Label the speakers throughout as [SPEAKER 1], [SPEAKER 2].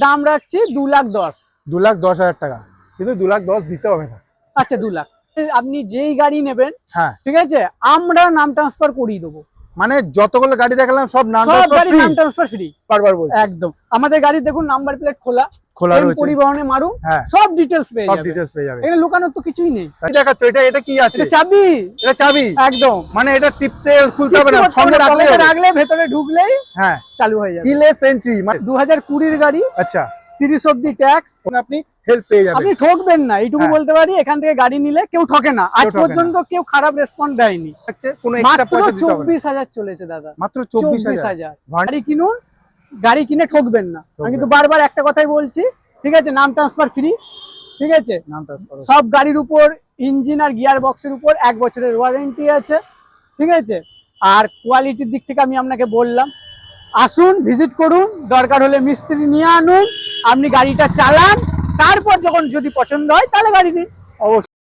[SPEAKER 1] দাম রাখছি 2,10,000।
[SPEAKER 2] 2,10,000 টাকা, কিন্তু 2,10,000 দিতে হবে না।
[SPEAKER 1] আচ্ছা 2 লাখ, আপনি যেই গাড়ি নেবেন
[SPEAKER 2] হ্যাঁ
[SPEAKER 1] ঠিক আছে, আমরা নাম ট্রান্সফার করিয়ে দেবো।
[SPEAKER 2] মানে যতগুলো গাড়ি দেখালাম সব নাম
[SPEAKER 1] ট্রান্সফার ফ্রি।
[SPEAKER 2] বারবার বলছি
[SPEAKER 1] একদম। আমাদের গাড়ি দেখুন নাম্বার প্লেট খোলা
[SPEAKER 2] রয়েছে,
[SPEAKER 1] পরিবহনে মারুন,
[SPEAKER 2] হ্যাঁ
[SPEAKER 1] সব ডিটেইলস পেয়ে
[SPEAKER 2] সব
[SPEAKER 1] যাবেন।
[SPEAKER 2] ডিটেইলস পেয়ে যাবে।
[SPEAKER 1] এখানে লুকানোর তো কিছুই নেই।
[SPEAKER 2] দেখাচ্ছ এটা কি আছে?
[SPEAKER 1] এটা চাবি।
[SPEAKER 2] এটা চাবি
[SPEAKER 1] একদম।
[SPEAKER 2] মানে এটা টিপতে খুলতে হবে না, সঙ্গে
[SPEAKER 1] রাখলে ভেতরে ঢুকলেই
[SPEAKER 2] হ্যাঁ
[SPEAKER 1] চালু হয়ে যাবে।
[SPEAKER 2] কিলেস এন্ট্রি, মানে
[SPEAKER 1] 2020 এর গাড়ি।
[SPEAKER 2] আচ্ছা
[SPEAKER 1] 30 অবধি ট্যাক্স,
[SPEAKER 2] আপনি হেল্প পেয়ে যাবেন।
[SPEAKER 1] আপনি ঠকবেন না, এইটুকু বলতে পারি। এখান থেকে গাড়ি নিলে কেউ ঠকে না, আজ পর্যন্ত কেউ খারাপ রেসপন্স দেয়নি।
[SPEAKER 2] কোনো এক্সট্রা পয়সা দিতে হবে না।
[SPEAKER 1] 24,000 চলেছে দাদা,
[SPEAKER 2] মাত্র 24,000।
[SPEAKER 1] গাড়ি কিনুন, গাড়ি কিনে ঠকবেন না। আমি কিন্তু বারবার একটা কথাই বলছি, ঠিক আছে? নাম ট্রান্সফার ফ্রি, ঠিক আছে?
[SPEAKER 2] নাম ট্রান্সফার
[SPEAKER 1] সব গাড়ির উপর ইঞ্জিন আর গিয়ার বক্সের উপর 1 বছরের ওয়ারেন্টি আছে, ঠিক আছে? আর কোয়ালিটির দিক থেকে আমি আপনাকে বললাম, আসুন ভিজিট করুন, দরকার হলে মিস্ত্রি নিয়ে আনুন, আপনি গাড়িটা চালান, তারপর যখন যদি পছন্দ হয় তাহলে গাড়ি নিন।
[SPEAKER 2] অবশ্যই।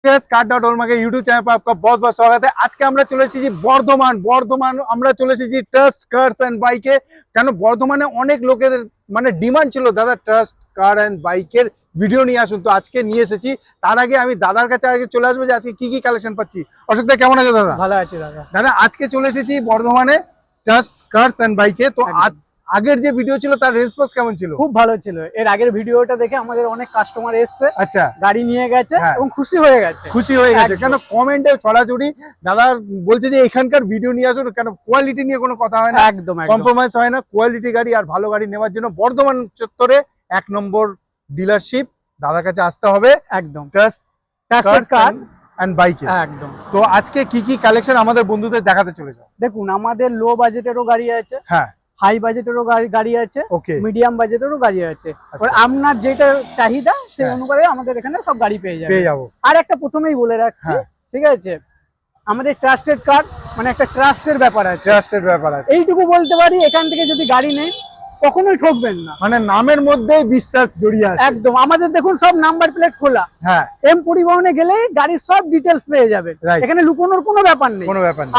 [SPEAKER 2] कार.ओल यूट्यूब चैनल पर आपका बहुत बहुत स्वागत है। आज के আমরা চলে এসেছি বর্ধমান আমরা চলে এসেছি ট্রাস্ট কারস এন্ড বাইকে। কেন বর্ধমানে অনেক লোকের মানে ডিমান্ড ছিল দাদা ট্রাস্ট কার এন্ড বাইকের ভিডিও নিয়ে আসুন, তো আজকে নিয়ে এসেছি। তার আগে আমি দাদার কাছে আগে চলে আসবো যে আজকে কি কালেকশন পাচ্ছি। অশোক দা কেমন আছে দাদা?
[SPEAKER 1] ভালো আছি দাদা।
[SPEAKER 2] দাদা আজকে চলে এসেছি বর্ধমানে ট্রাস্ট কারস এন্ড বাইকে। তো আগের যে ভিডিও ছিল তার রেসপন্স কেমন ছিল?
[SPEAKER 1] খুব ভালো ছিল। এর আগের ভিডিওটা দেখে আমাদের অনেক কাস্টমার এসেছে,
[SPEAKER 2] আচ্ছা
[SPEAKER 1] গাড়ি নিয়ে গেছে এবং খুশি হয়ে গেছে।
[SPEAKER 2] কেন কমেন্টে ছড়াছড়ি দাদা বলছে যে এখানকার ভিডিও নিয়ে আসুন, কেন কোয়ালিটি নিয়ে কোনো কথা হয় না,
[SPEAKER 1] একদম
[SPEAKER 2] কম্প্রোমাইজ হয় না। কোয়ালিটি গাড়ি আর ভালো গাড়ি নেওয়ার জন্য বর্ধমান চত্বরে 1 নম্বর ডিলারশিপ দাদার কাছে আসতে হবে।
[SPEAKER 1] একদম
[SPEAKER 2] ট্রাস্টেড কার এন্ড বাইকে।
[SPEAKER 1] একদম।
[SPEAKER 2] তো আজকে কি কালেকশন আমাদের বন্ধুদের দেখাতে চলেছে?
[SPEAKER 1] দেখুন আমাদের লো বাজেটেরও গাড়ি আছে,
[SPEAKER 2] হ্যাঁ
[SPEAKER 1] হাই বাজেটেরও গাড়ি আছে,
[SPEAKER 2] ওকে
[SPEAKER 1] মিডিয়াম বাজেটেরও গাড়ি আছে। আপনার যেটা চাহিদা সেই অনুযায়ী আমাদের এখানে সব গাড়ি পেয়ে যাবো। আর একটা প্রথমেই বলে রাখছি, ঠিক আছে, আমাদের ট্রাস্টেড কার মানে একটা ট্রাস্টের ব্যাপার আছে, এইটুকু বলতে পারি। এখান থেকে যদি গাড়ি নেই কখনোই ঠকবেন না,
[SPEAKER 2] মানে নামের মধ্যে বিশ্বাস জড়িয়ে আছে।
[SPEAKER 1] একদম। আমাদের দেখুন সব নাম্বার প্লেট খোলা,
[SPEAKER 2] হ্যাঁ
[SPEAKER 1] এম পরিবহনে গেলেই গাড়ির সব ডিটেলস পেয়ে যাবেন। এখানে লুকোনোর কোনো ব্যাপার নেই,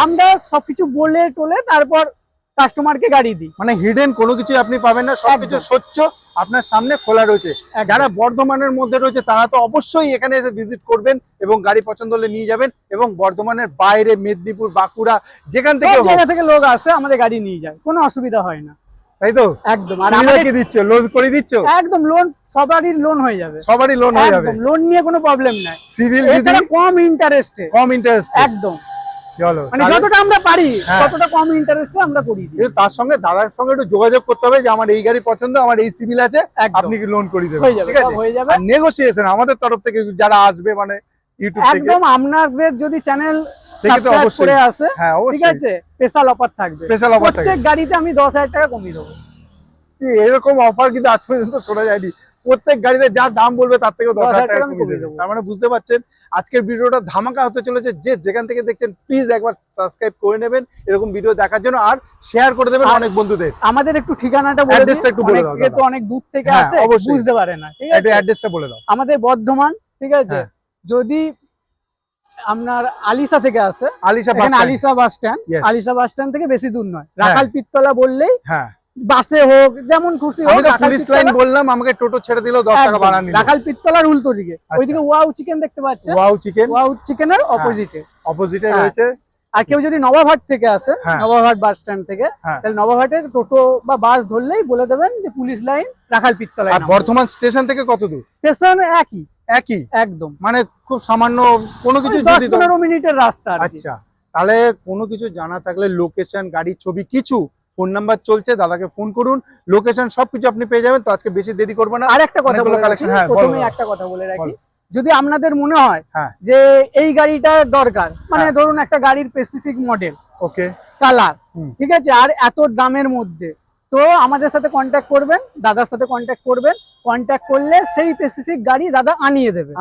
[SPEAKER 1] আমরা সবকিছু বলে টোলে তারপর কাস্টমারকে গাড়ি দিই।
[SPEAKER 2] মানে হিডেন কোনো কিছু আপনি পাবেন না, সবকিছু স্বচ্ছ আপনার সামনে খোলা রয়েছে। যারা বর্ধমানের মধ্যে রয়েছে তারা তো অবশ্যই এখানে এসে ভিজিট করবেন এবং গাড়ি পছন্দ হলে নিয়ে যাবেন। এবং বর্ধমানের বাইরে মেদিনীপুর, বাঁকুড়া, যেখান থেকে
[SPEAKER 1] লোক আসে আমাদের গাড়ি নিয়ে যায়, কোনো অসুবিধা হয় না,
[SPEAKER 2] তাই তো?
[SPEAKER 1] একদম।
[SPEAKER 2] আর আমাদের কি দিচ্ছ, লোন করে দিচ্ছ?
[SPEAKER 1] একদম লোন, সবারই লোন হয়ে যাবে,
[SPEAKER 2] সবারই লোন হয়ে যাবে,
[SPEAKER 1] লোন নিয়ে কোনো প্রবলেম নাই।
[SPEAKER 2] সিভিল
[SPEAKER 1] এছাড়া কম ইন্টারেস্টে,
[SPEAKER 2] একদম। চলো
[SPEAKER 1] মানে যতটা আমরা পারি ততটা কম ইন্টারেস্টে আমরা করি দিই।
[SPEAKER 2] তার সঙ্গে দাদার সঙ্গে একটু যোগাযোগ করতে হবে যে আমার এই গাড়ি পছন্দ, আমার এই সিভিল আছে, আপনি কি লোন করে দেবেন, ঠিক আছে?
[SPEAKER 1] হয়ে যাবে।
[SPEAKER 2] আর নেগোসিয়েশন আমাদের তরফ থেকে যারা আসবে মানে ইউটিউব থেকে,
[SPEAKER 1] একদম আপনাদের যদি চ্যানেল সাবস্ক্রাইব করে আসে, ঠিক আছে, স্পেশাল অফার থাকবে। প্রত্যেক গাড়িতে আমি 10,000 টাকা কমিয়ে দেবো।
[SPEAKER 2] এরকম অফার কিন্তু আজ পর্যন্ত শোনা যায়নি। প্রত্যেক গাড়িতে যা দাম বলবে তার থেকে 10,000 টাকা কমিয়ে দেবো। তার মানে বুঝতে পারছেন আজকের ভিডিওটা ধামাকা হতে চলেছে। যে যেখান থেকে দেখছেন প্লিজ একবার সাবস্ক্রাইব করে নেবেন এরকম ভিডিও দেখার জন্য, আর শেয়ার করে দেবেন অনেক বন্ধুদের।
[SPEAKER 1] আমাদের একটু ঠিকানাটা বলে দিন, একটু বলে দাও, তো অনেক দূর থেকে আসে বুঝতে পারে না, ঠিক আছে?
[SPEAKER 2] অ্যাড্রেসটা বলে দাও।
[SPEAKER 1] আমাদের বর্ধমান, ঠিক আছে। যদি আপনার আলিশা থেকে আসে, আলিশা বাস স্ট্যান্ড থেকে বেশি দূর নয়, রাখাল পিত্তলা বললেই বাসে হোক যেমন খুশি হোক।
[SPEAKER 2] পুলিশ লাইন বললাম, আমাকে টোটো ছেড়ে দিল, 10 টাকা ভাড়া নিল।
[SPEAKER 1] রাখাল পিত্তলার উল্টো দিকে ওইদিকে ওয়াও চিকেন দেখতে পাচ্ছেন, ওয়াও চিকেনের অপোজিটে রয়েছে। আর কেউ যদি নবাবহাট থেকে আসে, নবাবহাট বাস স্ট্যান্ড থেকে, তাহলে নবাবহাটে টোটো বা বাস ধরলেই বলে দেবেন যে পুলিশ লাইন রাখাল পিত্তলা।
[SPEAKER 2] আর বর্ধমান স্টেশন থেকে কত দূর?
[SPEAKER 1] স্টেশন একই
[SPEAKER 2] একদম, মানে খুব সামান্য কোনো কিছু
[SPEAKER 1] 10-15 মিনিটের রাস্তা।
[SPEAKER 2] আচ্ছা, তাহলে কোনো কিছু জানা থাকলে লোকেশন, গাড়ির ছবি, কিছু ফোন নাম্বার চলছে, দাদাকে ফোন করুন, লোকেশন সবকিছু আপনি পেয়ে যাবেন। তো আজকে বেশি দেরি করবো না।
[SPEAKER 1] আর একটা কথা বলে রাখি, প্রথমেই একটা কথা বলে রাখি, যদি আপনাদের মনে হয় যে এই গাড়িটা দরকার, মানে ধরুন একটা গাড়ির স্পেসিফিক মডেল, ওকে, কালার, ঠিক আছে, আর এত দামের মধ্যে, তো আমাদের সাথে কন্ট্যাক্ট করবেন, দাদার সাথে কন্ট্যাক্ট করবেন। কন্ট্যাক্ট করলে সেই স্পেসিফিক গাড়ি দাদা আনিয়ে দেবে,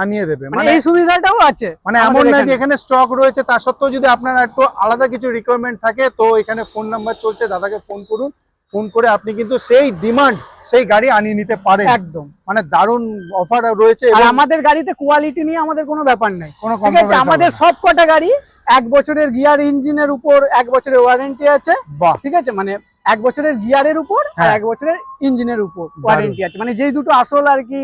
[SPEAKER 1] মানে এই সুবিধাটাও আছে। মানে
[SPEAKER 2] এমন না যে এখানে স্টক রয়েছে, তা সত্ত্বেও যদি আপনার একটু আলাদা কিছু রিকোয়ারমেন্ট থাকে তো এখানে ফোন নাম্বার চলছে, দাদাকে ফোন করুন, ফোন করে আপনি কিন্তু সেই ডিমান্ড সেই গাড়ি আনিয়ে নিতে পারেন।
[SPEAKER 1] একদম,
[SPEAKER 2] মানে দারুণ অফার রয়েছে।
[SPEAKER 1] আর আমাদের গাড়িতে কোয়ালিটি নিয়ে আমাদের কোনো ব্যাপার নেই, ঠিক আছে? আমাদের সব কটা গাড়ি 1 বছরের গিয়ার ইঞ্জিনের উপর 1 বছরের ওয়ারেন্টি আছে, ঠিক আছে? মানে 1 বছরের গিয়ারের উপর আর 1 বছরের ইঞ্জিনের উপর ওয়ারেন্টি আছে, মানে যেই দুটো আসল আর কি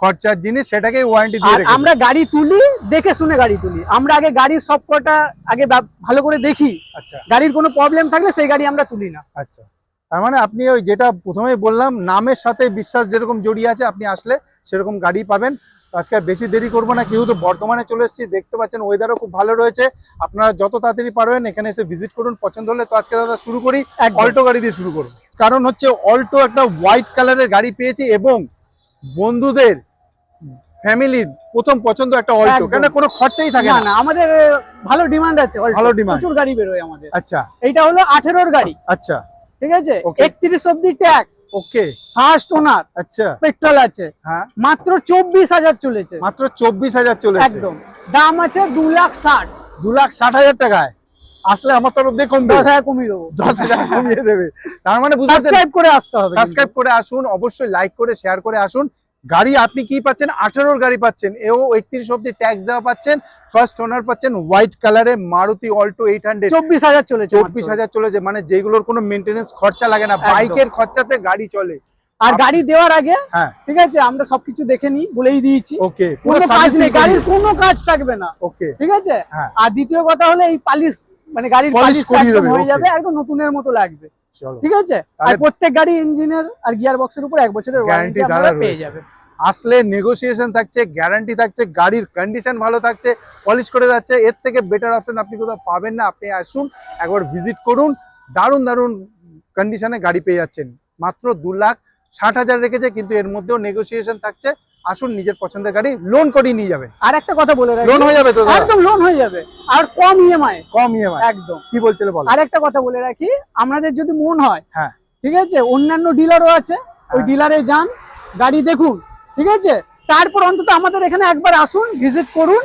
[SPEAKER 2] খরচার জিনিস সেটাকে ওয়ারেন্টি দিয়ে রেখেছে।
[SPEAKER 1] আমরা গাড়ি তুলি দেখে শুনে গাড়ি তুলি, আমরা আগে গাড়ির সবকটা আগে ভালো করে দেখি।
[SPEAKER 2] আচ্ছা,
[SPEAKER 1] গাড়ির কোনো প্রবলেম থাকলে সেই গাড়ি আমরা তুলি না।
[SPEAKER 2] আচ্ছা, তার মানে আপনি ওই যেটা প্রথমেই বললাম, নামের সাথে বিশ্বাস যেরকম জড়িয়ে আছে, আপনি আসলে সেরকম গাড়ি পাবেন। আজকে আর বেশি দেরি করবো না, কেউ তো বর্তমানে চলে এসেছি, দেখতে পাচ্ছেন ওয়েদারও খুব ভালো রয়েছে। আপনারা যত তাড়াতাড়ি পারবেন এখানে এসে ভিজিট করুন, পছন্দ হলে। তো আজকে দাদা শুরু করি, অল্টো গাড়ি দিয়ে শুরু করুন। কারণ হচ্ছে অল্টো একটা হোয়াইট কালারের গাড়ি পেয়েছি এবং বন্ধুদের ফ্যামিলির প্রথম পছন্দ একটা অল্টো, কেন কোনো খরচাই থাকে
[SPEAKER 1] না। আমাদের ভালো ডিমান্ড আছে,
[SPEAKER 2] ভালো ডিমান্ড,
[SPEAKER 1] প্রচুর গাড়ি বেরোয় আমাদের।
[SPEAKER 2] আচ্ছা,
[SPEAKER 1] এইটা হলো 18 গাড়ি।
[SPEAKER 2] আচ্ছা,
[SPEAKER 1] ঠিক আছে, 31 অবধি ট্যাক্স।
[SPEAKER 2] ওকে,
[SPEAKER 1] ফার্স্ট ওনার,
[SPEAKER 2] আচ্ছা,
[SPEAKER 1] পেট্রোল আছে।
[SPEAKER 2] হ্যাঁ,
[SPEAKER 1] মাত্র 24,000 চলেছে,
[SPEAKER 2] মাত্র 24,000 চলেছে
[SPEAKER 1] একদম। দাম আছে 2,60,000,
[SPEAKER 2] 2,60,000 টাকায়। আসলে আমার তরফ দিয়ে কম
[SPEAKER 1] 10,000 কমিয়ে দেবো,
[SPEAKER 2] 10,000 কমিয়ে দেবে। তার মানে
[SPEAKER 1] সাবস্ক্রাইব করে আসতে হবে,
[SPEAKER 2] সাবস্ক্রাইব করে আসুন, অবশ্যই লাইক করে শেয়ার করে আসুন। গাড়ি আপনি কি পাচ্ছেন? 18 গাড়ি পাচ্ছেন, এও 31 অবধি ট্যাক্স দেওয়া পাচ্ছেন, ফার্স্ট ওনার পাচ্ছেন, হোয়াইট কালারে মারুতি অল্টো 800।
[SPEAKER 1] 24,000 চলেছে,
[SPEAKER 2] 24,000 চলেছে, মানে যেগুলোর কোনো মেইনটেনেন্স খরচা লাগে না, বাইকের খরচাতে গাড়ি চলে।
[SPEAKER 1] আর গাড়ি দেওয়ার আগে ঠিক আছে আমরা সবকিছু দেখে নিই, বলেই দিয়েছি।
[SPEAKER 2] ওকে,
[SPEAKER 1] কোনো কাজ নেই, গাড়ির কোনো কাজ থাকবে না।
[SPEAKER 2] ওকে,
[SPEAKER 1] ঠিক আছে। আর দ্বিতীয় কথা হলো এই পালিশ, মানে গাড়ির পালিশ একদম হয়ে যাবে, একদম নতুনের মতো লাগবে। ঠিক আছে। আর প্রত্যেক গাড়ি ইঞ্জিনের আর গিয়ার বক্সের উপর 1 বছরের ওয়ারেন্টি আপনারা পেয়ে যাবেন।
[SPEAKER 2] আসলে নেগোসিয়েশন থাকছে, গ্যারান্টি থাকছে, গাড়ির কন্ডিশন ভালো থাকছে, পলিশ করে যাচ্ছে। এর থেকে বেটার অপশন আপনি কোথাও পাবেন না। আপনি আসুন, একবার ভিজিট করুন, দারুণ দারুণ কন্ডিশনে গাড়ি পেয়ে যাচ্ছেন। মাত্র 2,60,000 রেখেছে, কিন্তু এর মধ্যেও নেগোসিয়েশন থাকছে। আসুন, নিজের পছন্দের গাড়ি লোন করে নিয়ে যাবেন।
[SPEAKER 1] আর একটা কথা বলে রাখি,
[SPEAKER 2] লোন হয়ে যাবে তো?
[SPEAKER 1] একদম লোন হয়ে যাবে, আর কম ইএমআই, একদম।
[SPEAKER 2] কি বলছিলে বল।
[SPEAKER 1] আর একটা কথা বলে রাখি, আমাদের যদি মন হয়,
[SPEAKER 2] হ্যাঁ,
[SPEAKER 1] ঠিক আছে, অন্যান্য ডিলারও আছে, ওই ডিলারে যান, গাড়ি দেখুন। ঠিক আছে, তারপর অন্তত আমাদের এখানে একবার আসুন, ভিজিট করুন,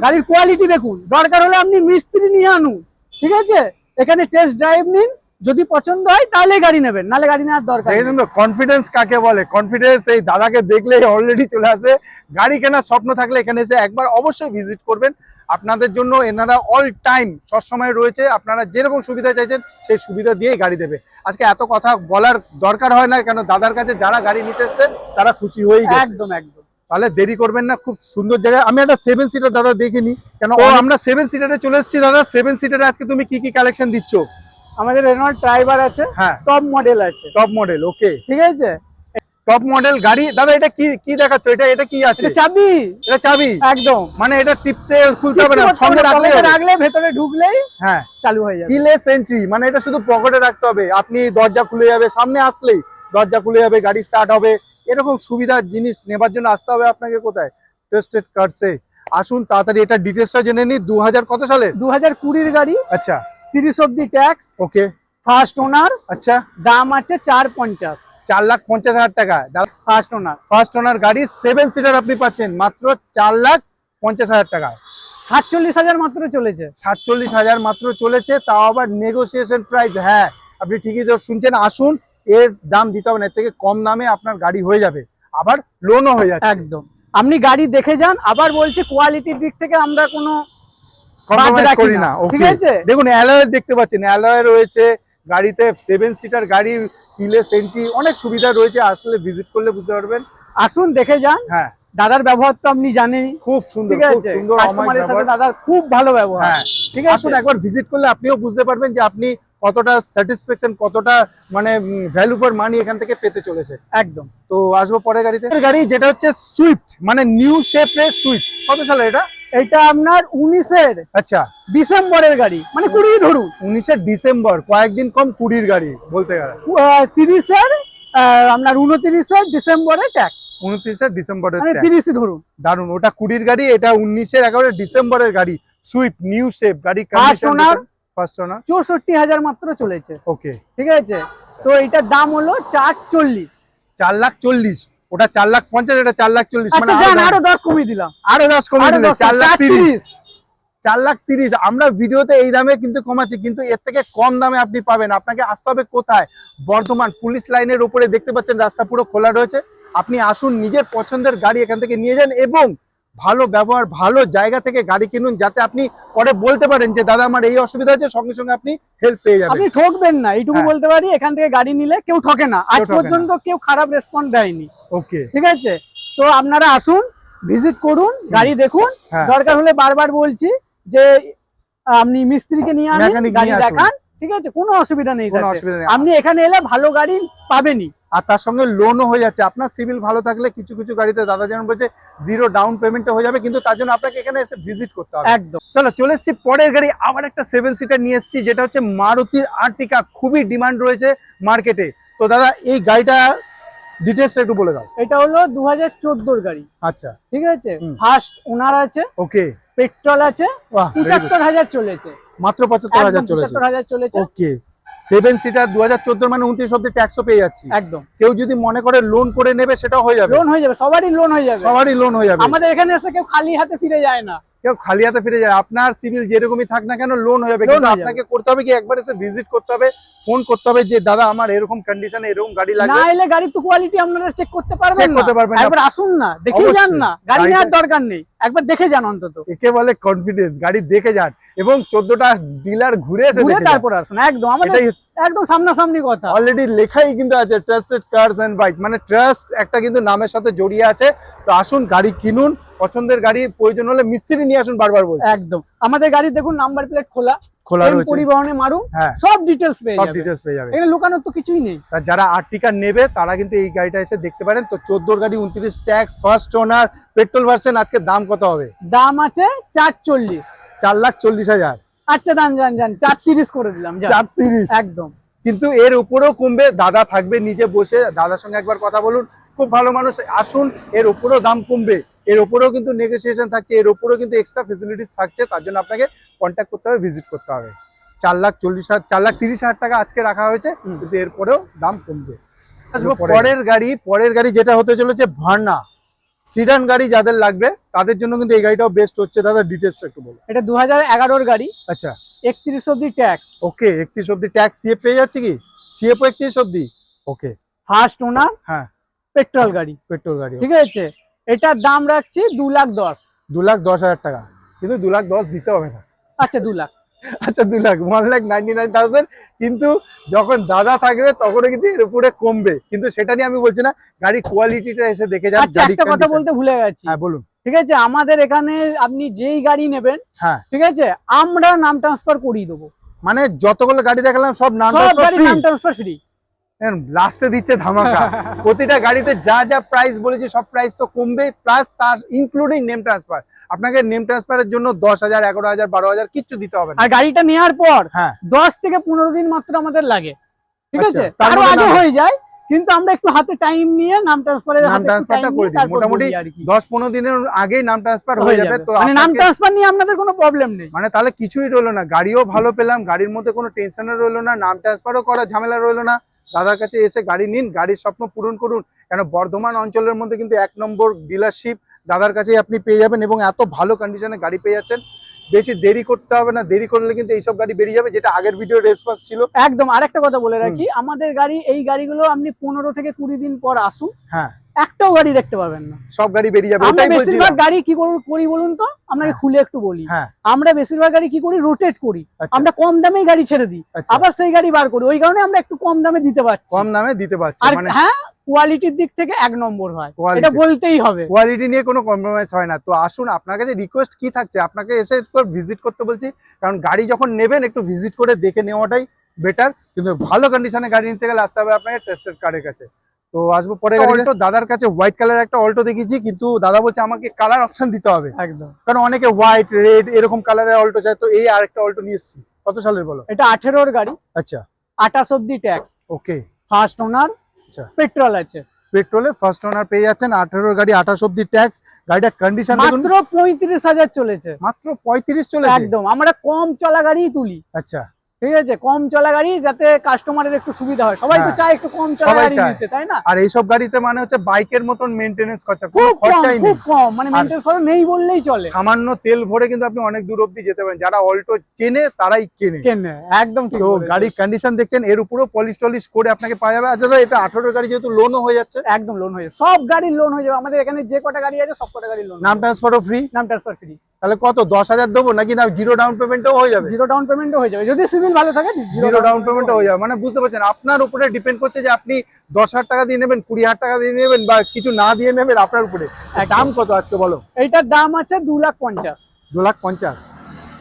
[SPEAKER 1] গাড়ির কোয়ালিটি দেখুন। দরকার হলে আপনি মিস্ত্রি নিয়ে আনুন। ঠিক আছে, এখানে টেস্ট ড্রাইভ নিন, যদি পছন্দ হয় তাহলে গাড়ি নেবেন, নালে গাড়ি নেওয়ার দরকার নেই।
[SPEAKER 2] কনফিডেন্স কাকে বলে? কনফিডেন্স এই দাদাকে দেখলেই অলরেডি চলে আসে। গাড়ি কেনার স্বপ্ন থাকলে এখানে এসে একবার অবশ্যই ভিজিট করবেন। আপনাদের জন্য এনারা অল টাইম সবসময় রয়েছে, আপনারা যেরকম সুবিধা চাইছেন সেই সুবিধা দিয়েই গাড়ি দেবে। আজকে এত কথা বলার দরকার হয় না, কেন দাদার কাছে যারা গাড়ি নিতে এসছেন তারা খুশি হয়েই গেছে।
[SPEAKER 1] একদম একদম।
[SPEAKER 2] তাহলে দেরি করবেন না, খুব সুন্দর জায়গায়। আমি একটা 7 সিটার দাদা দেখিনি, কেন আমরা 7 সিটারে চলে এসেছি। দাদা 7 সিটারে আজকে তুমি কি কি কালেকশন দিচ্ছ?
[SPEAKER 1] আমাদের রেনল্ট ট্রাইবার আছে,
[SPEAKER 2] হ্যাঁ,
[SPEAKER 1] টপ মডেল আছে।
[SPEAKER 2] টপ মডেল, ওকে,
[SPEAKER 1] ঠিক আছে,
[SPEAKER 2] টপ মডেল গাড়ি। দাদা এটা কি কি দেখাচ্ছ? এটা কি আছে?
[SPEAKER 1] চাবি।
[SPEAKER 2] এটা চাবি,
[SPEAKER 1] একদম।
[SPEAKER 2] মানে এটা টিপতে খুলতে হবে না, সঙ্গে
[SPEAKER 1] রাখলে ভেতরে ঢুকলেই
[SPEAKER 2] হ্যাঁ
[SPEAKER 1] চালু হয়ে যাবে।
[SPEAKER 2] কিলেস এন্ট্রি, মানে এটা শুধু পকেটে রাখতে হবে, আপনি দরজা খুলে যাবে, সামনে আসলেই দরজা খুলে যাবে, গাড়ি স্টার্ট হবে। এরকম সুবিধার জিনিস নেবার জন্য আসতে হবে আপনাকে কোথায়? টেস্টেড কার্সে আসুন তাড়াতাড়ি। এটা ডিটেলসটা জেনে নিই। 2000 কত সালে?
[SPEAKER 1] 2020 গাড়ি।
[SPEAKER 2] আচ্ছা,
[SPEAKER 1] 30 অবধি ট্যাক্স।
[SPEAKER 2] ওকে,
[SPEAKER 1] ফার্স্ট ওনার।
[SPEAKER 2] আচ্ছা,
[SPEAKER 1] দাম আছে 450,
[SPEAKER 2] 4,50,000 টাকা।
[SPEAKER 1] ফার্স্ট
[SPEAKER 2] ওনার গাড়ি 7 সিটার আপনি পাচ্ছেন মাত্র 4,50,000 টাকা।
[SPEAKER 1] 47,000 মাত্র চলেছে,
[SPEAKER 2] 47,000 মাত্র চলেছে, তাও আবার নেগোসিয়েশন প্রাইস। হ্যাঁ, আপনি ঠিকই তো শুনছেন। আসুন, এর দাম দিতে হবে না, এর থেকে কম দামে আপনার গাড়ি হয়ে যাবে, আবার লোনও হয়ে যাচ্ছে।
[SPEAKER 1] একদম। আপনি গাড়ি দেখে যান, আবার বলছি কোয়ালিটির দিক থেকে আমরা কোনো
[SPEAKER 2] কম্প্রোমাইজ করি না।
[SPEAKER 1] ঠিক আছে,
[SPEAKER 2] দেখুন অ্যালয় দেখতে পাচ্ছেন, অ্যালয় রয়েছে গাড়িতে, 7 সিটার গাড়ি, কিলেস এন্ট্রি, অনেক সুবিধা রয়েছে। আসলে ভিজিট করলে বুঝতে পারবেন।
[SPEAKER 1] আসুন, দেখে যান।
[SPEAKER 2] হ্যাঁ,
[SPEAKER 1] দাদার ব্যবহার তো আপনি জানেনই,
[SPEAKER 2] খুব সুন্দর,
[SPEAKER 1] ঠিক আছে, কাস্টমারের সাথে দাদার খুব ভালো ব্যবহার।
[SPEAKER 2] হ্যাঁ, ঠিক আছে, আসুন একবার ভিজিট করলে আপনিও বুঝতে পারবেন যে আপনি কতটা স্যাটিসফ্যাকশন, কতটা মানে ভ্যালু ফর মানি এখান থেকে পেতে চলেছে।
[SPEAKER 1] একদম।
[SPEAKER 2] তো আসবো পরের গাড়িতে। গাড়ি যেটা হচ্ছে সুইফট, মানে নিউ শেপের সুইফট। কত সালে এটা?
[SPEAKER 1] এটা আপনার 19-এর
[SPEAKER 2] আচ্ছা
[SPEAKER 1] ডিসেম্বরের গাড়ি, মানে 20 ধরুন।
[SPEAKER 2] 19-এর ডিসেম্বর, কয়েকদিন কম 20-র গাড়ি বলতে গেলে।
[SPEAKER 1] 30-এর আপনার 29-এর ডিসেম্বরে ট্যাক্স।
[SPEAKER 2] 29-এর ডিসেম্বরের,
[SPEAKER 1] মানে 30-ই ধরুন।
[SPEAKER 2] দারুন, ওটা 20-র গাড়ি, এটা 19-এর 11 ডিসেম্বরের গাড়ি। সুইফট নিউ শেপ গাড়ি,
[SPEAKER 1] ফার্স্ট ওনার,
[SPEAKER 2] 64,000
[SPEAKER 1] মাত্র চলেছে।
[SPEAKER 2] ওকে,
[SPEAKER 1] ঠিক আছে, তো এটার দাম হলো 440,
[SPEAKER 2] 4,40,000। ওটা 4,50,000, এটা 4,40,000।
[SPEAKER 1] আচ্ছা জান, আরো 10 কমিয়ে দিলাম,
[SPEAKER 2] আরো 10 কমিয়ে দিলে
[SPEAKER 1] 4,30,000।
[SPEAKER 2] 4,30,000। আমরা ভিডিওতে এই দামে কিন্তু কমাচ্ছি, কিন্তু এর থেকে কম দামে আপনি পাবেন। আপনাকে আসতে হবে কোথায়? বর্ধমান পুলিশ লাইনের উপরে, দেখতে পাচ্ছেন রাস্তা পুরো খোলা রয়েছে। আপনি আসুন, নিজের পছন্দের গাড়ি এখান থেকে নিয়ে যান এবং ভালো ব্যবহার, ভালো জায়গা থেকে গাড়ি কিনুন, যাতে আপনি পরে বলতে পারেন যে দাদা আমার এই অসুবিধা আছে, সঙ্গে সঙ্গে আপনি হেল্প পেয়ে যাবেন।
[SPEAKER 1] আপনি ঠকবেন না, এইটুকু বলতে পারি। এখান থেকে গাড়ি নিলে কেউ ঠকে না, আজ পর্যন্ত কেউ খারাপ রেসপন্স দেয়নি।
[SPEAKER 2] ওকে,
[SPEAKER 1] ঠিক আছে, তো আপনারা আসুন, ভিজিট করুন, গাড়ি দেখুন। দরকার হলে বারবার বলছি যে আপনি মিস্ত্রিকে নিয়ে আনুন, গাড়ি দেখান। ঠিক আছে, কোনো অসুবিধা নেই, আপনি এখানে এলে ভালো গাড়ি পাবেনই।
[SPEAKER 2] আর তার সঙ্গে লোনও হয়ে যাচ্ছে। আপনার সিভিল ভালো থাকলে কিছু কিছু গাড়িতে দাদা যেমন বলছে 0 ডাউন পেমেন্টে হয়ে যাবে, কিন্তু তার জন্য আপনাকে এখানে এসে ভিজিট করতে হবে।
[SPEAKER 1] একদম।
[SPEAKER 2] চলে এসেছি পরের গাড়ি, আবার একটা 7 সিটার নিয়ে এসেছি, যেটা হচ্ছে মারুতির আর্টিকা। খুবই ডিমান্ড রয়েছে মার্কেটে। তো দাদা এই গাড়িটা ডিটেইলস একটু বলে দাও।
[SPEAKER 1] এটা হলো 2014 গাড়ি।
[SPEAKER 2] আচ্ছা,
[SPEAKER 1] ঠিক আছে, ফার্স্ট ওনার আছে।
[SPEAKER 2] ওকে,
[SPEAKER 1] পেট্রোল আছে, 75,000 চলেছে,
[SPEAKER 2] মাত্র 75,000 চলেছে। ওকে, 7 সিটার 2014 মানে 29 অব্দি ট্যাক্সও পেয়ে যাচ্ছি।
[SPEAKER 1] একদম।
[SPEAKER 2] কেউ যদি মনে করে লোন করে নেবে সেটাও হয়ে যাবে।
[SPEAKER 1] লোন হয়ে যাবে, সবারই লোন হয়ে যাবে,
[SPEAKER 2] সবারই লোন হয়ে যাবে।
[SPEAKER 1] আমাদের এখানে এসে কেউ খালি হাতে ফিরে যায় না,
[SPEAKER 2] কেউ খালি হাতে ফিরে যায়। আপনার সিভিল যেরকমই থাক না কেন লোন হয়ে যাবে, কিন্তু আপনাকে করতে হবে কি একবার এসে ভিজিট করতে হবে, ফোন করতে হবে যে দাদা আমার এরকম কন্ডিশনে এরকম গাড়ি লাগবে।
[SPEAKER 1] না এলে গাড়ির তো কোয়ালিটি আপনারা চেক করতে পারবেন না, একবার আসুন না, দেখে যান না, গাড়ি নেওয়ার দরকার নেই, একবার দেখে যান অন্তত।
[SPEAKER 2] একে বলে কনফিডেন্স, গাড়ি দেখে যান এবং 14টা ডিলার ঘুরে এসে দেখে
[SPEAKER 1] তারপর আসুন। একদম, আমাদের একদম সামনাসামনি কথা।
[SPEAKER 2] অলরেডি লেখাই কিন্তু আছে ট্রাস্টেড কারস এন্ড বাইক, মানে ট্রাস্ট একটা কিন্তু নামের সাথে জড়িয়ে আছে। তো আসুন গাড়ি কিনুন, পছন্দের গাড়ি, প্রয়োজন হলে মিস্ত্রি নিয়ে আসুন, বারবার বলছি।
[SPEAKER 1] একদম, আমাদের গাড়ি দেখুন নাম্বার প্লেট খোলা
[SPEAKER 2] রয়েছে,
[SPEAKER 1] পরিবহনে মারুন, সব ডিটেইলস পেয়ে যাবে, এখানে লুকানোর তো কিছুই নেই।
[SPEAKER 2] যারা আর্টিকা নেবে তারা কিন্তু এই গাড়িটা এসে দেখতে পারেন। তো 14 গাড়ি, 29 tax, first owner, petrol version. আজকে দাম কত হবে?
[SPEAKER 1] দাম আছে 440,
[SPEAKER 2] 4,40,000।
[SPEAKER 1] আচ্ছা যান 430 করে দিলাম,
[SPEAKER 2] 430
[SPEAKER 1] একদম।
[SPEAKER 2] কিন্তু এর উপরেও কমবে, দাদা থাকবে নিজে বসে, দাদার সঙ্গে একবার কথা বলুন, খুব ভালো মানুষ। আসুন, এর উপরেও দাম কমবে, এর উপরেও কিন্তু নেগোসিয়েশন থাকছে, এর উপরেও কিন্তু এক্সট্রা ফেসিলিটিস থাকছে। তার জন্য আপনাকে কন্ট্যাক্ট করতে হবে, ভিজিট করতে হবে। 4,30,000 টাকা আজকে রাখা হয়েছে, কিন্তু এরপরেও দাম কমবে। পরের গাড়ি যেটা হতে চলেছে ভার্না সিডান গাড়ি, যাদের লাগবে তাদের জন্য কিন্তু এই গাড়িটাও বেস্ট হচ্ছে। দাদা ডিটেইলসটা একটু বলো।
[SPEAKER 1] এটা 2011 গাড়ি।
[SPEAKER 2] আচ্ছা,
[SPEAKER 1] 31 অব্দি ট্যাক্স।
[SPEAKER 2] ওকে, 31 অব্দি ট্যাক্স, সিএফ পেয়ে যাচ্ছে কি? সিএফ 31 অব্দি। ওকে,
[SPEAKER 1] ফার্স্ট ওনার,
[SPEAKER 2] হ্যাঁ,
[SPEAKER 1] পেট্রোল গাড়ি। ঠিক আছে, এটার দাম রাখছি 2,10,000।
[SPEAKER 2] 2,10,000 টাকা, কিন্তু 2,10,000 দিতে হবে না।
[SPEAKER 1] আচ্ছা 2 লাখ,
[SPEAKER 2] আচ্ছা 2 লাখ, 1,99,000। কিন্তু যখন দাদা থাকবে তখন কিন্তু এর উপরে কমবে, কিন্তু সেটা নিয়ে আমি বলছি না, গাড়ি কোয়ালিটিটা এসে দেখে যান।
[SPEAKER 1] আচ্ছা একটা কথা বলতে ভুলে গেছি।
[SPEAKER 2] হ্যাঁ বলুন।
[SPEAKER 1] ঠিক আছে, আমাদের এখানে আপনি যেই গাড়ি নেবেন,
[SPEAKER 2] হ্যাঁ
[SPEAKER 1] ঠিক আছে, আমরা নাম ট্রান্সফার করিয়ে দেবো।
[SPEAKER 2] মানে যতগুলো গাড়ি দেখালাম সব নাম
[SPEAKER 1] ট্রান্সফার ফ্রি,
[SPEAKER 2] লাস্টে দিচ্ছে ধামাকা। প্রতিটা গাড়িতে যা যা প্রাইস বলেছি সব প্রাইস তো কমবে, প্লাস তার ইনক্লুডিং নেম ট্রান্সফার। আপনাকে নেম ট্রান্সফারের জন্য 10,000, 11,000, 12,000 কিচ্ছু দিতে হবে না।
[SPEAKER 1] আর গাড়িটা নেওয়ার পর
[SPEAKER 2] হ্যাঁ
[SPEAKER 1] 10 থেকে 15 দিন মাত্র আমাদের লাগে। ঠিক আছে, তারও আগে হয়ে যায়, কিন্তু আমরা একটু হাতে টাইম নিয়ে নাম ট্রান্সফারটা করে দিই।
[SPEAKER 2] মোটামুটি 10-15 দিনের আগেই নাম ট্রান্সফার হয়ে যাবে। তো
[SPEAKER 1] মানে নাম ট্রান্সফার নিয়ে আপনাদের কোনো প্রবলেম নেই,
[SPEAKER 2] মানে তাহলে কিছুই রইলো না, গাড়িও ভালো পেলাম, গাড়ির মধ্যে কোনো টেনশনও রইলো না, নাম ট্রান্সফারও করা ঝামেলা রইলো না। দাদার কাছে এসে গাড়ি নিন, গাড়ির স্বপ্ন পূরণ করুন। কেন বর্ধমান অঞ্চলের মধ্যে কিন্তু 1 নম্বর ডিলারশিপ দাদার কাছেই আপনি পেয়ে যাবেন, এবং এত ভালো কন্ডিশনে গাড়ি পেয়ে যাচ্ছেন। বেশি দেরি করতে হবে না, দেরি করলে কিন্তু এইসব গাড়ি বেরিয়ে যাবে, যেটা আগের ভিডিও রেসপন্স ছিল।
[SPEAKER 1] একদম। আরেকটা কথা বলে রাখি, আমাদের গাড়ি, এই গাড়িগুলো আপনি 15 থেকে 20 দিন পর আসুন,
[SPEAKER 2] হ্যাঁ
[SPEAKER 1] একটাও গাড়ি দেখতে পাবেন না,
[SPEAKER 2] সব গাড়ি বেরিয়ে যাবে।
[SPEAKER 1] আমরা বেশিরভাগ গাড়ি কি করি বলুন তো, আপনাকে খুলে একটু বলি। আমরা বেশিরভাগ গাড়ি কি করি, রোটেট করি। আমরা কম দামেই গাড়ি ছেড়ে দিই, আবার সেই গাড়ি বার করি, ওই কারণে আমরা একটু কম দামে দিতে পারছি। মানে হ্যাঁ, কোয়ালিটির দিক থেকে 1 নম্বর হয়, এটা বলতেই হবে।
[SPEAKER 2] কোয়ালিটি নিয়ে কোনো কম্প্রোমাইজ হয় না। তো আসুন, আপনার কাছে রিকোয়েস্ট কি থাকছে, আপনাকে এসে ভিজিট করতে বলছি, কারণ গাড়ি যখন নেবেন একটু ভিজিট করে দেখে নেওয়াটাই বেটার। কিন্তু ভালো কন্ডিশনে গাড়ি নিতে গেলে আসতে হবে আপনাকে ট্রাস্টেড কারের কাছে। তো আসবো পরে অল্টো। দাদার কাছে হোয়াইট কালার একটা অল্টো দেখেছি, কিন্তু দাদা বলছে আমাকে কালার অপশন দিতে হবে।
[SPEAKER 1] একদম,
[SPEAKER 2] কারণ অনেকে হোয়াইট, রেড এরকম কালারের অল্টো চায়। তো এই আরেকটা অল্টো নিয়ে এসেছি। কত সালের বলো?
[SPEAKER 1] এটা 18 গাড়ি।
[SPEAKER 2] আচ্ছা,
[SPEAKER 1] 28 অব্দি ট্যাক্স।
[SPEAKER 2] ওকে,
[SPEAKER 1] ফার্স্ট ওনার,
[SPEAKER 2] আচ্ছা,
[SPEAKER 1] পেট্রোল আছে,
[SPEAKER 2] পেট্রোলে ফার্স্ট ওনার পেয়ে যাচ্ছেন। 18 গাড়ি, 28 অব্দি ট্যাক্স। গাড়িটার কন্ডিশন
[SPEAKER 1] মাত্র 35,000 চলেছে।
[SPEAKER 2] মাত্র 35 চলেছে।
[SPEAKER 1] একদম, আমরা কম চলা গাড়ি তুলি।
[SPEAKER 2] আচ্ছা,
[SPEAKER 1] ঠিক আছে, কম চলা গাড়ি যাতে কাস্টমারের একটু সুবিধা হয়, সবাই তো চায় একটু কম চলা গাড়ি নিতে, তাই না?
[SPEAKER 2] আর এইসব গাড়িতে মানে হচ্ছে বাইকের মতন মেইনটেনেন্স খরচা
[SPEAKER 1] খুব কম, মানে মেইনটেনেন্স খরচ নেই বললেই চলে।
[SPEAKER 2] সামান্য তেল ভরে কিন্তু আপনি অনেক দূর অবধি যেতে পারেন, যারা অল্টো চেনে তারাই কেনে।
[SPEAKER 1] একদম ঠিক।
[SPEAKER 2] তো গাড়ির কন্ডিশন দেখছেন, এর উপরও পলিশ টলিশ করে আপনাকে পাওয়া যাবে। আচ্ছা এটা 18 গাড়ি যেহেতু লোনও হয়ে যাচ্ছে,
[SPEAKER 1] একদম লোন হয়ে যাবে, সব গাড়ির লোন হয়ে যাবে আমাদের এখানে, যে কটা গাড়ি আছে সব কটা গাড়ির লোন।
[SPEAKER 2] নাম ট্রান্সফারও ফ্রি?
[SPEAKER 1] নাম ট্রান্সফার ফ্রি।
[SPEAKER 2] তাহলে কত 10,000 দেবো নাকি না জিরো ডাউন পেমেন্টও হয়ে যাবে?
[SPEAKER 1] জিরো ডাউন পেমেন্টও হয়ে যাবে, যদি সিভিল ভালো থাকে
[SPEAKER 2] জিরো ডাউন পেমেন্টও হয়ে যাবে। মানে বুঝতে পারছেন, আপনার উপরে ডিপেন্ড করছে যে আপনি 10,000 টাকা দিয়ে নেবেন, 20,000 টাকা দিয়ে নেবেন, বা কিছু না দিয়ে নেবেন, আপনার উপরে। দাম কত আজকে বলো?
[SPEAKER 1] এইটার দাম আছে 2,50,000।
[SPEAKER 2] 2,50,000?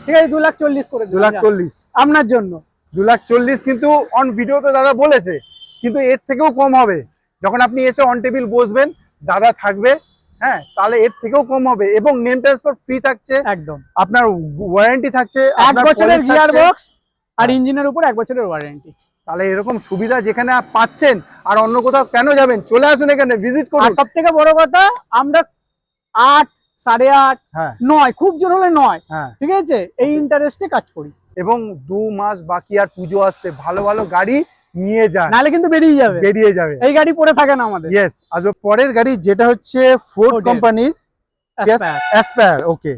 [SPEAKER 1] ঠিক আছে, 2,40,000 করে
[SPEAKER 2] 2,40,000
[SPEAKER 1] আপনার জন্য।
[SPEAKER 2] 2,40,000 কিন্তু অন ভিডিওতে দাদা বলেছে, কিন্তু এর থেকেও কম হবে যখন আপনি এসে অন টেবিল বসবেন, দাদা থাকবে, হ্যাঁ, তাহলে এর থেকেও কম হবে। এবং নেম ট্রান্সফার ফ্রি থাকছে,
[SPEAKER 1] একদম
[SPEAKER 2] আপনার ওয়ারেন্টি থাকছে,
[SPEAKER 1] 1 বছরের গিয়ার বক্স আর ইঞ্জিনের উপর 1 বছরের ওয়ারেন্টি।
[SPEAKER 2] তাহলে এরকম সুবিধা যেখানে পাচ্ছেন, আর অন্য কোথাও কেন যাবেন? চলে আসুন এখানে, ভিজিট করুন।
[SPEAKER 1] আর সবথেকে বড় কথা, আমরা 8, 8:30, 9, খুব জোর হলে 9, ঠিক আছে, এই ইন্টারেস্টে কাজ করি।
[SPEAKER 2] এবং 2 মাস বাকি আর পুজো আসতে, ভালো ভালো গাড়ি নিয়ে যান,
[SPEAKER 1] নাহলে কিন্তু বেরিয়ে যাবে, এই গাড়ি পড়ে থাকে না আমাদের।
[SPEAKER 2] ইয়েস। আজ পরের গাড়ি যেটা হচ্ছে ফোর্ড কোম্পানির অ্যাসপায়ার। ওকে,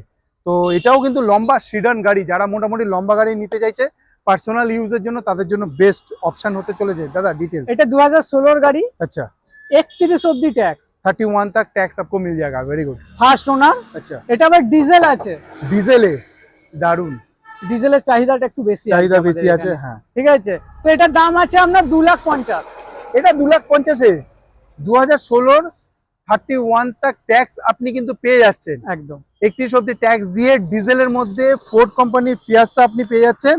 [SPEAKER 2] তো এটাও কিন্তু লম্বা সিডান গাড়ি, যারা মোটামুটি লম্বা গাড়ি নিতে চাইছে পার্সোনাল ইউজের জন্য, তাদের জন্য বেস্ট অপশন হতে চলেছে। দাদা ডিটেলস?
[SPEAKER 1] এটা 2016 গাড়ি।
[SPEAKER 2] अच्छा,
[SPEAKER 1] 31 অবধি ট্যাক্স,
[SPEAKER 2] 31 तक टैक्स आपको मिल जाएगा। Very good.
[SPEAKER 1] First owner.
[SPEAKER 2] अच्छा,
[SPEAKER 1] এটা আবার ডিজেল আছে।
[SPEAKER 2] ডিজেলে দারুন,
[SPEAKER 1] ডিজেলের চাহিদাটা একটু বেশি,
[SPEAKER 2] চাহিদা বেশি আছে। হ্যাঁ,
[SPEAKER 1] ঠিক আছে, তো এটার দাম আছে আপনার 2,50,000।
[SPEAKER 2] এটা 2,50,000 এ 2016 31 तक ট্যাক্স আপনি কিন্তু পেয়ে যাচ্ছেন।
[SPEAKER 1] একদম
[SPEAKER 2] 31 অবধি ট্যাক্স দিয়ে ডিজেলের মধ্যে ফোর্ড কোম্পানির ফিয়াস্তা আপনি পেয়ে যাচ্ছেন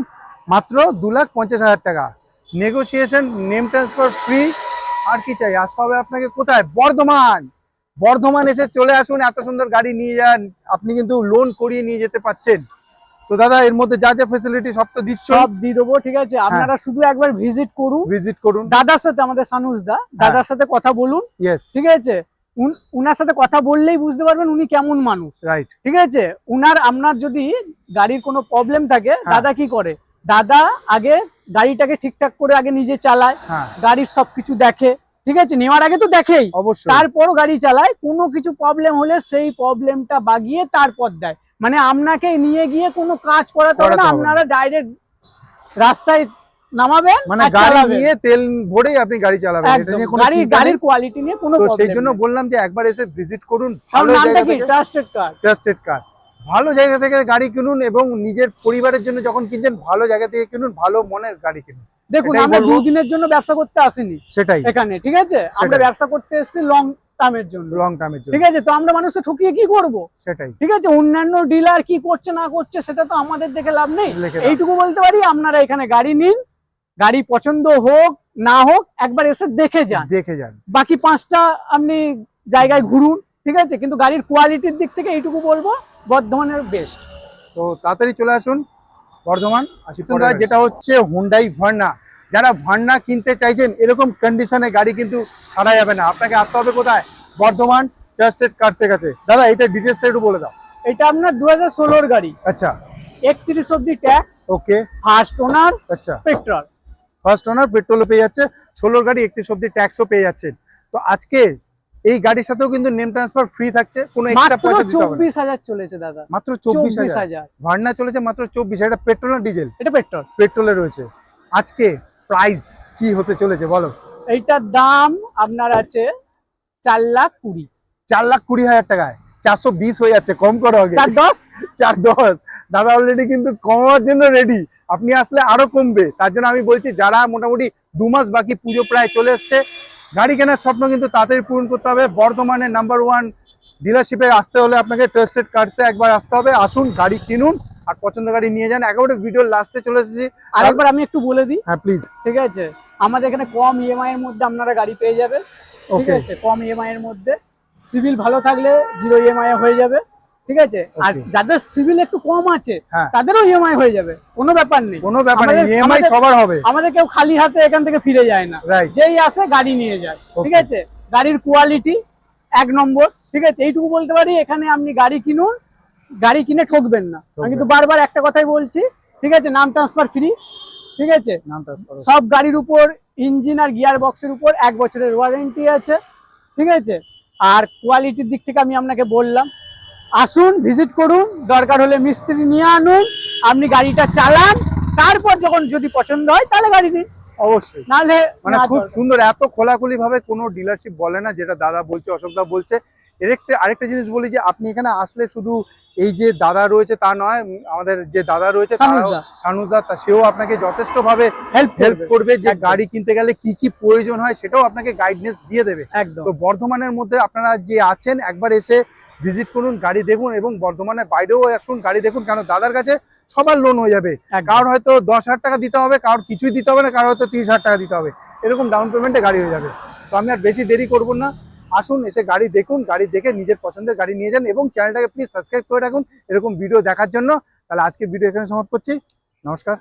[SPEAKER 2] মাত্র 2,50,000 টাকা। Negotiation, name transfer free. আর কি চাই? আসতে হবে আপনাকে কোথায়? বর্ধমান এসে চলে আসুন, এত সুন্দর গাড়ি নিয়ে যান, আপনি কিন্তু লোন করিয়ে নিয়ে যেতে পাচ্ছেন। তো দাদা এর মধ্যে যা যা ফ্যাসিলিটি সব তো দিচ্ছ,
[SPEAKER 1] সব দিয়ে দেবো, ঠিক আছে, আপনারা শুধু একবার ভিজিট করুন দাদার সাথে, আমাদের সানুস দা, দাদার সাথে কথা বলুন। ঠিক আছে, উনার সাথে কথা বললেই বুঝতে পারবেন উনি কেমন মানুষ।
[SPEAKER 2] রাইট,
[SPEAKER 1] ঠিক আছে, আপনার যদি গাড়ির কোনো প্রবলেম থাকে, দাদা কি করে, দাদা আগে গাড়িটাকে ঠিকঠাক করে আগে নিজে চালায়, গাড়ির সবকিছু দেখে, ঠিক আছে, নেওয়ার আগে তো দেখেই অবশ্যই, তারপরও গাড়ি চালায়। কোনো কিছু প্রবলেম হলে সেই প্রবলেমটা বাগিয়ে তারপর দেয়, মানে আপনাকে নিয়ে গিয়ে কোনো কাজ করাতে হবে না, আপনারা ডাইরেক্ট রাস্তায় নামাবেন,
[SPEAKER 2] মানে গাড়ি নিয়ে তেল ভরেই আপনি গাড়ি চালাবেন। এটা নিয়ে কোনো
[SPEAKER 1] গাড়ির কোয়ালিটি নিয়ে কোনো প্রবলেম নেই।
[SPEAKER 2] সেই জন্য বললাম যে একবার এসে ভিজিট করুন।
[SPEAKER 1] ভালো জায়গা থেকে, ট্রাস্টেড কার,
[SPEAKER 2] ভালো জায়গা থেকে গাড়ি কিনুন, এবং নিজের পরিবারের জন্য যখন কিনছেন ভালো জায়গা থেকে কিনুন, ভালো মনের গাড়ি কিনুন।
[SPEAKER 1] দেখুন, আমরা 2 দিনের জন্য ব্যবসা করতে আসিনি
[SPEAKER 2] সেটাই
[SPEAKER 1] এখানে, ঠিক আছে, আমরা ব্যবসা করতে এসেছি লং টার্মের জন্য, ঠিক আছে, তো আমরা মানুষকে ঠকিয়ে কি করব?
[SPEAKER 2] সেটাই,
[SPEAKER 1] ঠিক আছে, অন্যান্য ডিলার কি করছে না করছে সেটা তো আমাদের দেখে লাভ নেই। এইটুকু বলতে পারি, আপনারা এখানে গাড়ি নিন, গাড়ি পছন্দ হোক না হোক একবার এসে দেখে যান, বাকি 5টা আপনি জায়গায় ঘুরুন, ঠিক আছে, কিন্তু গাড়ির কোয়ালিটির দিক থেকে এইটুকু বলবো বর্ধমানের বেস্ট।
[SPEAKER 2] তো তাড়াতাড়ি চলে আসুন বর্ধমান। যেটা হচ্ছে হুন্ডাই ভার্না, যারা ভার্না কিনতে চাইছেন, এরকম কন্ডিশনে গাড়ি কিন্তু ছাড়া যাবে না, আপনাকে আসতে হবে কোথায়? বর্ধমান ট্রাস্টেড কার্সের কাছে। দাদা এটা ডিটেলস একটু বলে দাও।
[SPEAKER 1] এটা আপনার 2016 গাড়ি।
[SPEAKER 2] আচ্ছা,
[SPEAKER 1] 31 অবধি ট্যাক্স।
[SPEAKER 2] ওকে,
[SPEAKER 1] ফার্স্ট ওনার।
[SPEAKER 2] আচ্ছা,
[SPEAKER 1] পেট্রোল,
[SPEAKER 2] ফার্স্ট ওনার, পেট্রোলও পেয়ে যাচ্ছে। 16 গাড়ি 31 অবধি ট্যাক্সও পেয়ে যাচ্ছেন। তো আজকে এই গাড়ির সাথেও কিন্তু নেম ট্রান্সফার ফ্রি থাকছে, কোনো এক্সট্রা পয়সা দিতে হবে না।
[SPEAKER 1] 24,000 চলেছে দাদা,
[SPEAKER 2] মাত্র 24,000 ভার্না চলেছে, মাত্র 24,000। এটা পেট্রোল না ডিজেল?
[SPEAKER 1] এটা
[SPEAKER 2] পেট্রোলে রয়েছে। আজকে প্রাইস কি হতে চলেছে বলো?
[SPEAKER 1] এইটার দাম আপনার আছে 4,20,000।
[SPEAKER 2] 4,20,000 টাকায় 420 হয়ে যাচ্ছে, কম করো আগে। 410 দাদা অলরেডি কিন্তু কমার জন্য রেডি, আপনি আসলে আরো কমবে। তার জন্য আমি বলছি, যারা মোটামুটি 2 মাস বাকি, পুজো প্রায় চলে এসছে, গাড়ি কেনার স্বপ্ন কিন্তু তাড়াতাড়ি পূরণ করতে হবে। বর্ধমানের নাম্বার 1 ডিলারশিপে আসতে হলে আপনাকে ট্রাস্টেড কার্সে একবার আসতে হবে। আসুন, গাড়ি কিনুন, আর পছন্দ গাড়ি নিয়ে যান। একেবারে ভিডিওর লাস্টে চলে এসেছি,
[SPEAKER 1] আরেকবার আমি একটু বলে দিই।
[SPEAKER 2] হ্যাঁ প্লিজ।
[SPEAKER 1] ঠিক আছে, আমাদের এখানে কম ইএমআই এর মধ্যে আপনারা গাড়ি পেয়ে যাবে, ঠিক আছে, কম ইএমআই এর মধ্যে, সিভিল ভালো থাকলে 0 ইএমআই হয়ে যাবে, ঠিক আছে, আর যাদের সিভিল একটু কম আছে তাদেরও ইএমআই হয়ে যাবে, কোনো ব্যাপার নেই,
[SPEAKER 2] ইএমআই সবার হবে।
[SPEAKER 1] আমাদের কেউ খালি হাতে এখান থেকে ফিরে যায় না, যেই আসে গাড়ি নিয়ে যায়, ঠিক আছে, গাড়ির কোয়ালিটি 1 নম্বর, ঠিক আছে, এইটুকু বলতে পারি। এখানে আপনি গাড়ি কিনুন, গাড়ি কিনে ঠকবেন না। আমি কিন্তু বারবার একটা কথাই বলছি, ঠিক আছে, নাম ট্রান্সফার ফ্রি, ঠিক আছে, সব গাড়ির উপর ইঞ্জিন আর গিয়ার বক্সের উপর 1 বছরের ওয়ারেন্টি আছে, ঠিক আছে। আর কোয়ালিটির দিক থেকে আমি আপনাকে বললাম, আসুন ভিজিট করুন, দরকার হলে মিস্ত্রি নিয়ে আনুন, আপনি গাড়িটা চালান, তারপর যখন যদি পছন্দ হয় তাহলে গাড়ি নিন,
[SPEAKER 2] অবশ্যই।
[SPEAKER 1] নাহলে
[SPEAKER 2] মানে খুব সুন্দর, এত খোলাখুলি ভাবে কোনো ডিলারশিপ বলে না, যেটা দাদা বলছে, অশোকদা বলছে। আরেকটা জিনিস বলি যে আপনি এখানে আসলে শুধু এই যে দাদা রয়েছে তা নয়, আমাদের যে দাদা রয়েছে সানুজদা, সেও আপনাকে যথেষ্ট ভাবে হেল্প করবে, যে গাড়ি কিনতে গেলে কি কি প্রয়োজন হয় সেটাও আপনাকে গাইডনেস দিয়ে দেবে। তো বর্ধমানের মধ্যে আপনারা যে আছেন, একবার এসে ভিজিট করুন, গাড়ি দেখুন, এবং বর্ধমানের বাইরেও আসুন, গাড়ি দেখুন, কেন দাদার কাছে সবার লোন হয়ে যাবে। কারোর হয়তো 10,000 টাকা দিতে হবে, কারোর কিছুই দিতে হবে না, কারোর হয়তো 30,000 টাকা দিতে হবে, এরকম ডাউন পেমেন্টে গাড়ি হয়ে যাবে। তো আমি আর বেশি দেরি করবো না, আসুন এসে গাড়ি দেখুন, গাড়ি দেখে নিজের পছন্দের গাড়ি নিয়ে যান, এবং চ্যানেলটাকে প্লিজ সাবস্ক্রাইব করে রাখুন এরকম ভিডিও দেখার জন্য। তাহলে আজকে ভিডিও এখানে সমাপ্ত করছি, নমস্কার।